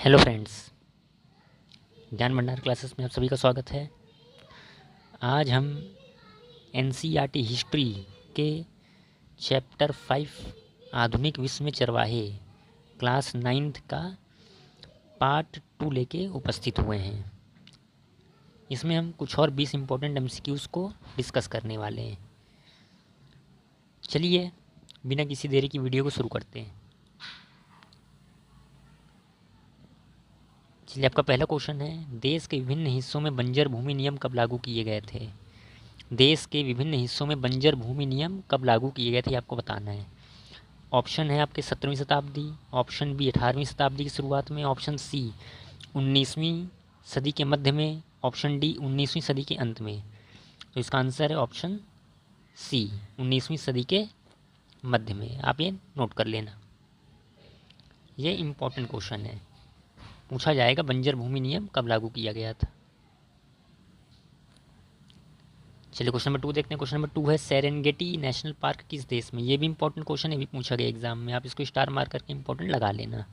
Hello friends, ज्ञान भंडार classes में आप सभी का स्वागत है। आज हम एनसीईआरटी हिस्ट्री के चैप्टर 5 आधुनिक विश्व में चरवाहे क्लास 9th का पार्ट 2 लेके उपस्थित हुए हैं। इसमें हम कुछ और 20 इम्पोर्टेंट एमसीक्यूज़ को डिस्कस करने वाले हैं। चलिए बिना किसी देरी की वीडियो को शुरू करते हैं। चलिए, आपका पहला क्वेश्चन है, देश के विभिन्न हिस्सों में बंजर भूमि नियम कब लागू किए गए थे? देश के विभिन्न हिस्सों में बंजर भूमि नियम कब लागू किए गए थे, आपको बताना है। ऑप्शन है आपके 17वीं शताब्दी, ऑप्शन बी 18वीं शताब्दी की शुरुआत में, ऑप्शन सी 19वीं सदी के मध्य में, ऑप्शन डी 19वीं सदी के अंत में। तो इसका आंसर है ऑप्शन सी 19वीं सदी के मध्य में। आप ये नोट कर लेना, ये इम्पोर्टेंट क्वेश्चन है, पूछा जाएगा बंजर भूमि नियम कब लागू किया गया था। चलिए क्वेश्चन नंबर 2 देखते हैं। क्वेश्चन नंबर 2 है, सेरेंगेटी नेशनल पार्क किस देश में? ये भी इंपॉर्टेंट क्वेश्चन है, भी पूछा गया एग्जाम में, आप इसको स्टार मार्क करके इंपॉर्टेंट लगा लेना।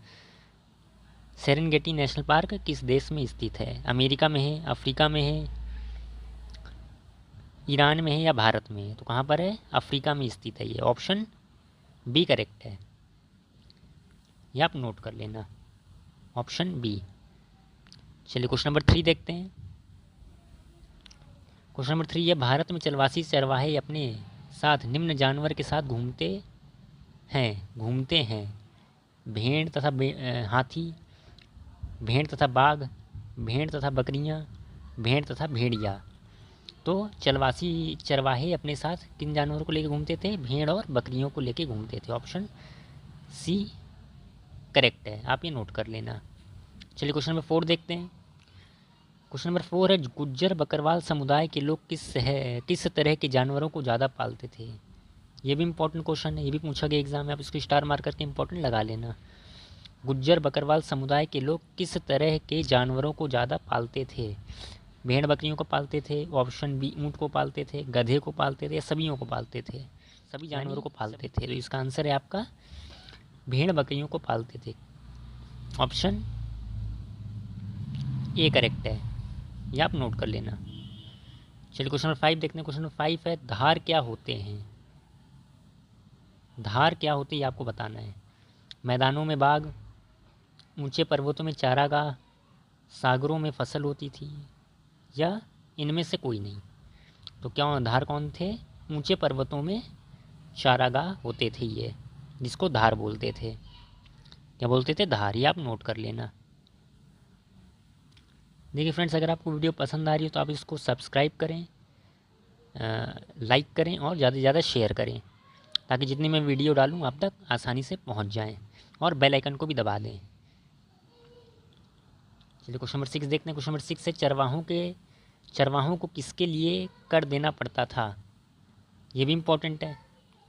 सेरेंगेटी नेशनल पार्क किस देश में स्थित है? अमेरिका में है, अफ्रीका में है, ईरान में है या भारत में है? तो कहाँ पर है? अफ्रीका में स्थित है ये। ऑप्शन बी करेक्ट है, ये आप नोट कर लेना, ऑप्शन बी। चलिए क्वेश्चन नंबर 3 देखते हैं। क्वेश्चन नंबर 3 है, भारत में चलवासी चरवाहे अपने साथ निम्न जानवर के साथ घूमते हैं भेड़ तथा हाथी, भेड़ तथा बाघ, भेड़ तथा बकरियां, भेड़ तथा भेड़िया। तो चलवासी चरवाहे अपने साथ किन जानवरों को लेकर घूमते थे? भेड़ और बकरियों को लेकर घूमते थे। ऑप्शन सी करेक्ट है, आप ये नोट कर लेना। चलिए क्वेश्चन नंबर 4 देखते हैं। क्वेश्चन नंबर 4 है, गुज्जर बकरवाल समुदाय के लोग किस तरह के जानवरों को ज़्यादा पालते थे? ये भी इंपॉर्टेंट क्वेश्चन है, ये भी पूछा गया एग्जाम में, आप इसको स्टार मार्क करके इंपॉर्टेंट लगा लेना। गुज्जर बकरवाल समुदाय के लोग किस तरह के जानवरों को ज़्यादा पालते थे? भेड़ बकरियों को पालते थे, ऑप्शन बी ऊँट को पालते थे, गधे को पालते थे या सभियों को पालते थे? सभी जानवरों को पालते थे। तो इसका आंसर है आपका भेड़ बकरियों को पालते थे। ऑप्शन ए करेक्ट है, ये आप नोट कर लेना। चलिए क्वेश्चन नंबर 5 देखते हैं। क्वेश्चन नंबर 5 है, धार क्या होते हैं? धार क्या होते हैं, ये आपको बताना है। मैदानों में बाग, ऊंचे पर्वतों में चारागाह, सागरों में फसल होती थी या इनमें से कोई नहीं? तो क्या धार कौन थे? ऊंचे पर्वतों में चारागाह होते थे, ये जिसको धार बोलते थे। क्या बोलते थे? धार। ये आप नोट कर लेना। देखिए फ्रेंड्स, अगर आपको वीडियो पसंद आ रही हो तो आप इसको सब्सक्राइब करें, लाइक करें और ज़्यादा से ज़्यादा शेयर करें, ताकि जितनी मैं वीडियो डालूँ आप तक आसानी से पहुंच जाएं, और बेल आइकन को भी दबा दें। चलिए क्वेश्चन नंबर 6 देखते हैं। क्वेश्चन नंबर 6 है, चरवाहों को किसके लिए कर देना पड़ता था? ये भी इम्पोर्टेंट है,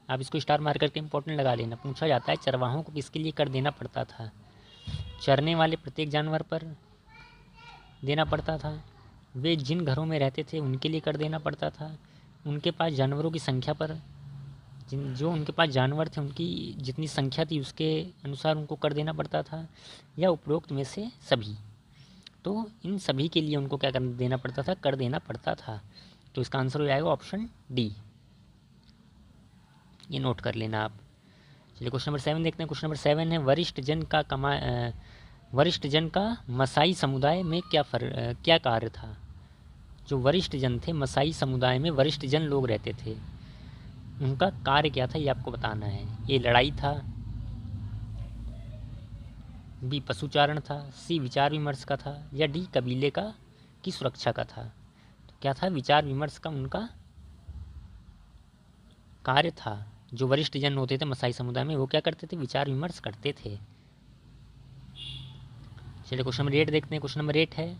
आप इसको स्टार मार्क करके इम्पोर्टेंट लगा लेना। पूछा जाता है चरवाहों को किसके लिए कर देना पड़ता था? चरने वाले प्रत्येक जानवर पर देना पड़ता था, वे जिन घरों में रहते थे उनके लिए कर देना पड़ता था, उनके पास जानवरों की संख्या पर, जो उनके पास जानवर थे उनकी जितनी संख्या थी उसके अनुसार उनको कर देना पड़ता था, या उपरोक्त में से सभी? तो इन सभी के लिए उनको क्या कर देना पड़ता था? कर देना पड़ता था। तो इसका आंसर हो जाएगा ऑप्शन डी, ये नोट कर लेना आप। चलिए क्वेश्चन नंबर 7 देखते हैं। क्वेश्चन नंबर 7 है, वरिष्ठ जन का मसाई समुदाय में क्या कार्य था? जो वरिष्ठ जन थे, मसाई समुदाय में वरिष्ठ जन लोग रहते थे, उनका कार्य क्या था, ये आपको बताना है। ए लड़ाई था, बी पशुचारण था, सी विचार विमर्श का था, या डी कबीले की सुरक्षा का था? तो क्या था? विचार विमर्श का उनका कार्य था। जो वरिष्ठ जन होते थे मसाई समुदाय में, वो क्या करते थे? विचार विमर्श करते थे। चलिए क्वेश्चन नंबर 8 देखते हैं। क्वेश्चन नंबर 8 है,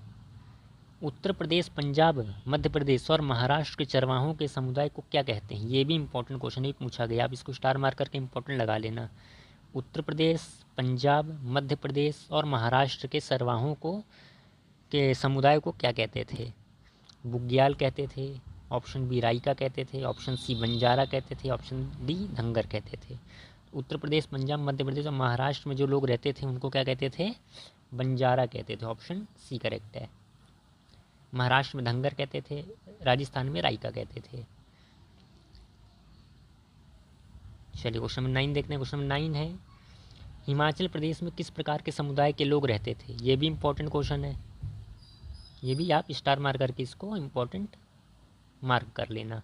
उत्तर प्रदेश, पंजाब, मध्य प्रदेश और महाराष्ट्र के चरवाहों के समुदाय को क्या कहते हैं? ये भी इंपॉर्टेंट क्वेश्चन है, पूछा गया, आप इसको स्टार मार्क करके इंपॉर्टेंट लगा लेना। उत्तर प्रदेश, पंजाब, मध्य प्रदेश और महाराष्ट्र के चरवाहों के समुदाय को क्या कहते थे? बुग्याल कहते थे, ऑप्शन बी राइका कहते थे, ऑप्शन सी बंजारा कहते थे, ऑप्शन डी धंगर कहते थे। उत्तर प्रदेश, पंजाब, मध्य प्रदेश और महाराष्ट्र में जो लोग रहते थे उनको क्या कहते थे? बंजारा कहते थे, ऑप्शन सी करेक्ट है। महाराष्ट्र में धंगर कहते थे, राजस्थान में राइका कहते थे। चलिए क्वेश्चन नंबर 9 देखते हैं। क्वेश्चन नंबर 9 है, हिमाचल प्रदेश में किस प्रकार के समुदाय के लोग रहते थे? ये भी इम्पोर्टेंट क्वेश्चन है, ये भी आप स्टार मार्क करके इसको इम्पोर्टेंट मार्क कर लेना।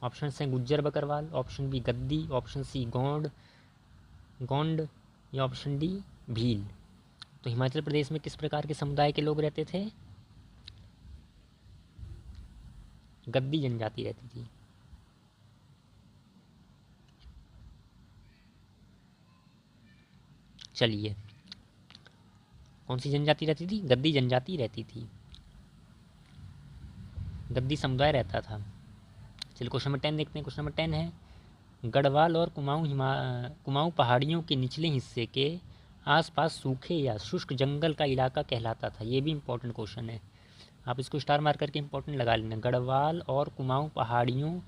ऑप्शन हैं गुज्जर बकरवाल, ऑप्शन बी गद्दी, ऑप्शन सी गोंड या ऑप्शन डी भील। तो हिमाचल प्रदेश में किस प्रकार के समुदाय के लोग रहते थे? गद्दी जनजाति रहती थी। चलिए, कौन सी जनजाति रहती थी? गद्दी जनजाति रहती थी, गद्दी समुदाय रहता था। चलिए क्वेश्चन नंबर 10 देखते हैं। क्वेश्चन नंबर 10 है, गढ़वाल और कुमाऊं पहाड़ियों के निचले हिस्से के आसपास सूखे या शुष्क जंगल का इलाका कहलाता था। ये भी इम्पोर्टेंट क्वेश्चन है, आप इसको स्टार मार्क करके इम्पोर्टेंट लगा लेना। गढ़वाल और कुमाऊं पहाड़ियों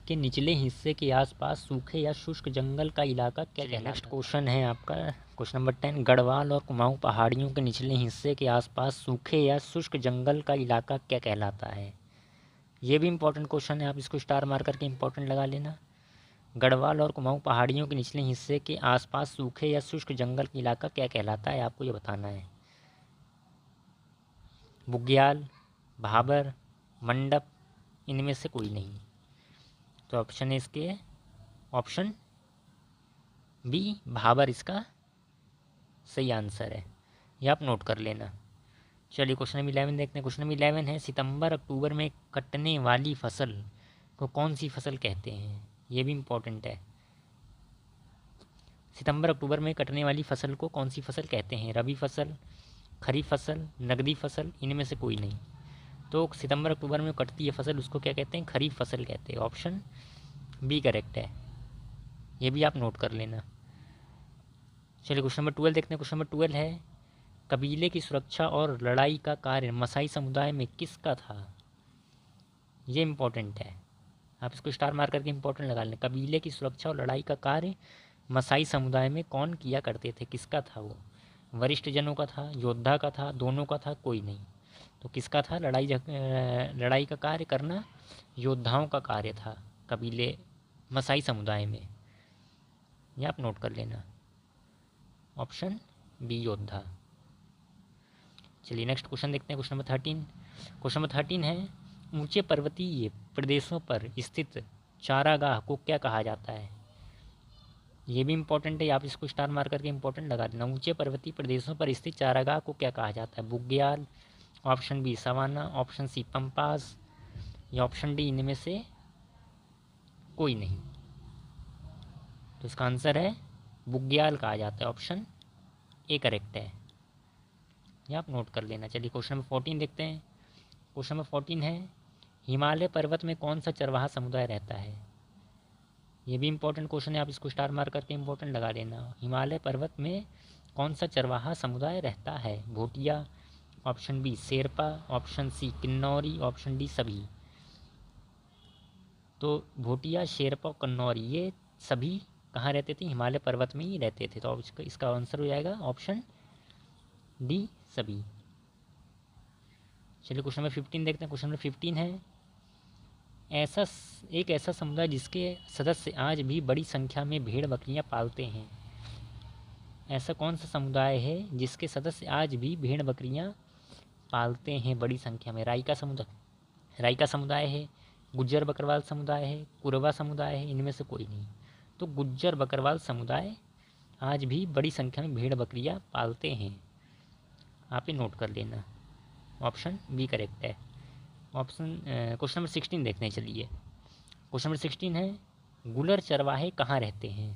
के निचले हिस्से के आसपास सूखे या शुष्क जंगल का इलाका क्या कहलाता है? नेक्स्ट क्वेश्चन है आपका क्वेश्चन नंबर 10, गढ़वाल और कुमाऊं पहाड़ियों के निचले हिस्से के आसपास सूखे या शुष्क जंगल का इलाका क्या कहलाता है? ये भी इम्पोर्टेंट क्वेश्चन है, आप इसको स्टार मार्क करके इम्पोर्टेंट लगा लेना। गढ़वाल और कुमाऊं पहाड़ियों के निचले हिस्से के आसपास सूखे या शुष्क जंगल का इलाका क्या कहलाता है, आपको ये बताना है। बुग्याल, भाबर, मंडप, इनमें से कोई नहीं। तो ऑप्शन है इसके ऑप्शन बी भाबर इसका सही आंसर है, ये आप नोट कर लेना। चलिए क्वेश्चन नंबर 11 देखते हैं। क्वेश्चन नंबर 11 है, सितंबर अक्टूबर में कटने वाली फसल को कौन सी फसल कहते हैं? ये भी इम्पोर्टेंट है, सितंबर अक्टूबर में कटने वाली फसल को कौन सी फसल कहते हैं? रबी फसल, खरीफ फसल, नकदी फसल, इनमें से कोई नहीं। तो सितंबर अक्टूबर में कटती है फसल, उसको क्या कहते हैं? खरीफ फसल कहते हैं, ऑप्शन बी करेक्ट है, ये भी आप नोट कर लेना। चलिए क्वेश्चन नंबर 12 देखते हैं। क्वेश्चन नंबर 12 है, कबीले की सुरक्षा और लड़ाई का कार्य मसाई समुदाय में किसका था? ये इम्पोर्टेंट है, आप इसको स्टार मार्क करके इम्पोर्टेंट लगा लें। कबीले की सुरक्षा और लड़ाई का कार्य मसाई समुदाय में कौन किया करते थे? किसका था वो? वरिष्ठ जनों का था, योद्धा का था, दोनों का था, कोई नहीं। तो किसका था? लड़ाई का कार्य करना योद्धाओं का कार्य था कबीले मसाई समुदाय में, ये आप नोट कर लेना, ऑप्शन बी योद्धा। चलिए नेक्स्ट क्वेश्चन देखते हैं। Question number 13। क्वेश्चन नंबर 13 है, ऊंचे पर्वतीय प्रदेशों पर स्थित चारागाह को क्या कहा जाता है? ये भी इम्पोर्टेंट है, आप इसको स्टार मार करके इम्पोर्टेंट लगा देना। ऊंचे पर्वतीय प्रदेशों पर स्थित चारागाह को क्या कहा जाता है? Bugyal, option B savanna, option C pampas या ऑप्शन डी इनमें से कोई नहीं। तो इसका आंसर है बुग्याल कहा जाता है, ऑप्शन ए करेक्ट है, ये आप नोट कर लेना। चलिए क्वेश्चन नंबर 14 देखते हैं। क्वेश्चन नंबर 14 है, हिमालय पर्वत में कौन सा चरवाहा समुदाय रहता है? ये भी इम्पोर्टेंट क्वेश्चन है, आप इसको स्टार मार्क करके इम्पोर्टेंट लगा देना। हिमालय पर्वत में कौन सा चरवाहा समुदाय रहता है? Bhotia, option B Sherpa, option C Kinnauri, option D सभी। तो भोटिया, शेरपा और कन्नौरी ये सभी कहाँ रहते थे? हिमालय पर्वत में ही रहते थे। तो अब इसका आंसर हो जाएगा ऑप्शन डी सभी। चलिए क्वेश्चन नंबर 15 देखते हैं। क्वेश्चन नंबर 15 है, एक ऐसा समुदाय जिसके सदस्य आज भी बड़ी संख्या में भेड़ बकरियां पालते हैं। ऐसा कौन सा समुदाय है जिसके सदस्य आज भी भेड़ बकरियां पालते हैं बड़ी संख्या में? राइका समुदाय है, गुज्जर बकरवाल समुदाय है, कुरवा समुदाय है, इनमें से कोई नहीं। तो गुज्जर बकरवाल समुदाय आज भी बड़ी संख्या में भेड़ बकरियां पालते हैं, आप ये नोट कर लेना, ऑप्शन बी करेक्ट है। क्वेश्चन नंबर 16 देखते हैं। चलिए क्वेश्चन नंबर 16 है, गुलर चरवाहे कहाँ रहते हैं?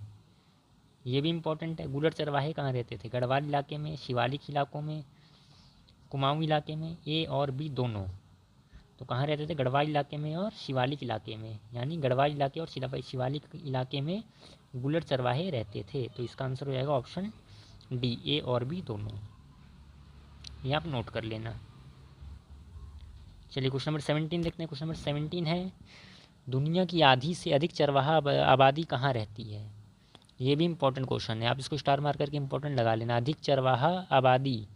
ये भी इम्पोर्टेंट है, गुलर चरवाहे कहाँ रहते थे? गढ़वाल इलाके में, शिवालिक इलाकों में, कुमाऊं इलाके में, ए और बी दोनों। तो कहाँ रहते थे? गढ़वाल इलाके में और शिवालिक इलाके में, यानी गढ़वाल इलाके और शिवालिक इलाके में गुलर चरवाहे रहते थे। तो इसका आंसर हो जाएगा ऑप्शन डी, ए और बी दोनों, ये आप नोट कर लेना। चलिए क्वेश्चन नंबर 17 देखते हैं। क्वेश्चन नंबर 17 है, दुनिया की आधी से अधिक चरवाहा आबादी कहाँ रहती है? ये भी इम्पोर्टेंट क्वेश्चन है, आप इसको स्टार मार करके इम्पोर्टेंट लगा लेना। अधिक चरवाहा आबादी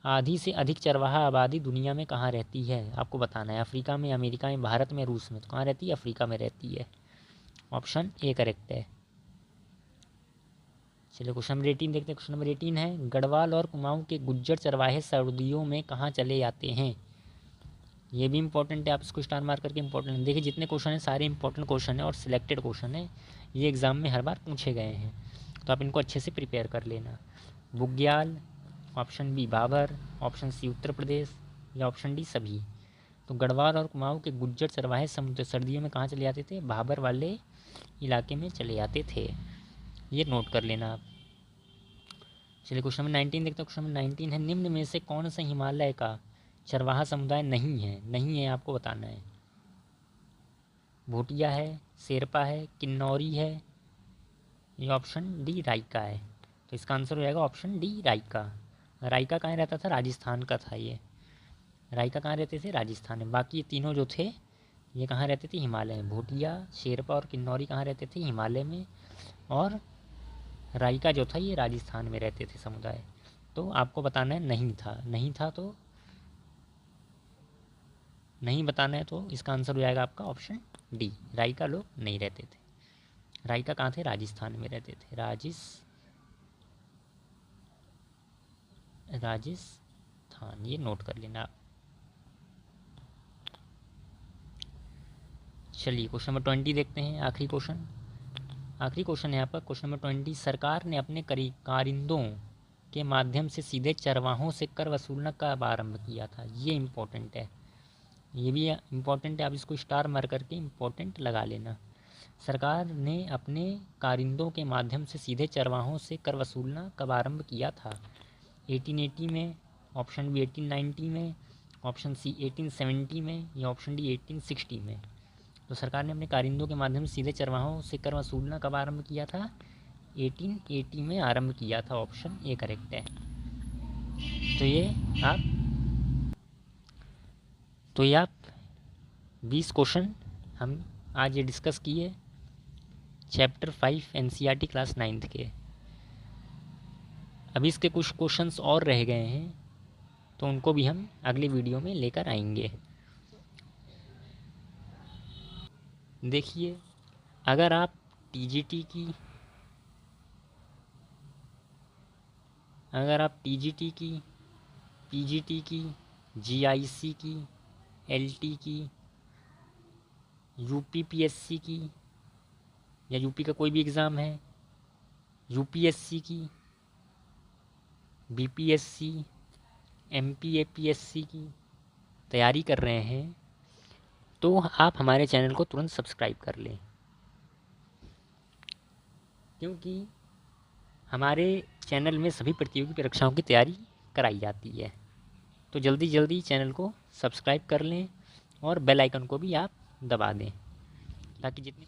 आधी से अधिक चरवाहा आबादी दुनिया में कहाँ रहती है, आपको बताना है। अफ्रीका में, अमेरिका में, भारत में, रूस में। तो कहाँ रहती है? अफ्रीका में रहती है। ऑप्शन ए करेक्ट है। चलिए क्वेश्चन नंबर 18 देखते हैं। क्वेश्चन नंबर 18 है, गढ़वाल और कुमाऊं के गुज्जर चरवाहे सर्दियों में कहाँ चले जाते हैं? ये भी इंपॉर्टेंट है, आप इसको स्टार मार्क करके इंपॉर्टेंट है। देखिए जितने क्वेश्चन हैं सारे इंपॉर्टेंट क्वेश्चन हैं और सिलेक्टेड क्वेश्चन है, ये एग्ज़ाम में हर बार पूछे गए हैं, तो आप इनको अच्छे से प्रिपेयर कर लेना। Bugyal, option B Babar, option C Uttar Pradesh, या ऑप्शन डी सभी। तो गढ़वाल और कुमाऊं के गुज्जर चरवाहे समुद्र सर्दियों में कहाँ चले जाते थे? भाबर वाले इलाके में चले जाते थे, ये नोट कर लेना आप। चलिए क्वेश्चन नंबर 19 देखते हैं। क्वेश्चन नंबर 19 है, निम्न में से कौन सा हिमालय का चरवाहा समुदाय नहीं है? नहीं है आपको बताना है। भूटिया है, शेरपा है, किन्नौरी है, ये ऑप्शन डी राइका है। तो इसका आंसर हो जाएगा ऑप्शन डी राइका। राइका कहाँ रहता था? राजस्थान का था ये। राइका कहाँ रहते थे? राजस्थान में। बाकी ये तीनों जो थे ये कहाँ रहते थे? हिमालय में। भूटिया, शेरपा और किन्नौरी कहाँ रहते थे? हिमालय में। और राइका जो था ये राजस्थान में रहते थे समुदाय। तो आपको बताना है नहीं था। नहीं था तो नहीं बताना है, तो इसका आंसर हो जाएगा आपका ऑप्शन डी, राइका लोग नहीं रहते थे। राइका कहाँ थे? राजस्थान में रहते थे। राजस्थान, ये नोट कर लेना आप। चलिए क्वेश्चन नंबर 20 देखते हैं, आखिरी क्वेश्चन है यहाँ पर। क्वेश्चन नंबर 20, सरकार ने अपने कारिंदों के माध्यम से सीधे चरवाहों से कर वसूलना कब आरंभ किया था? ये इम्पोर्टेंट है, ये भी इम्पोर्टेंट है, आप इसको स्टार मार्क करके इम्पोर्टेंट लगा लेना। सरकार ने अपने कारिंदों के माध्यम से सीधे चरवाहों से कर वसूलना कब आरंभ किया था? 1880 में, ऑप्शन बी 1890 में, ऑप्शन सी 1870 में, या ऑप्शन डी 1860 में। तो सरकार ने अपने कारिंदों के माध्यम से सीधे चरवाहों से कर वसूलना कब आरंभ किया था? 1880 में आरंभ किया था। ऑप्शन ए करेक्ट है। तो ये आप 20 क्वेश्चन हम आज ये डिस्कस किए चैप्टर 5 एनसीईआरटी क्लास 9th के। अभी इसके कुछ क्वेश्चंस और रह गए हैं, तो उनको भी हम अगले वीडियो में लेकर आएंगे। देखिए अगर आप टीजीटी की पीजीटी की, जीआईसी की, एलटी की, यूपीपीएससी की, या यूपी का कोई भी एग्ज़ाम है, यूपीएससी की, बीपीएससी, एमपीएपीएससी की तैयारी कर रहे हैं, तो आप हमारे चैनल को तुरंत सब्सक्राइब कर लें, क्योंकि हमारे चैनल में सभी प्रतियोगी परीक्षाओं की तैयारी कराई जाती है। तो जल्दी चैनल को सब्सक्राइब कर लें और बेल आइकन को भी आप दबा दें, ताकि जितने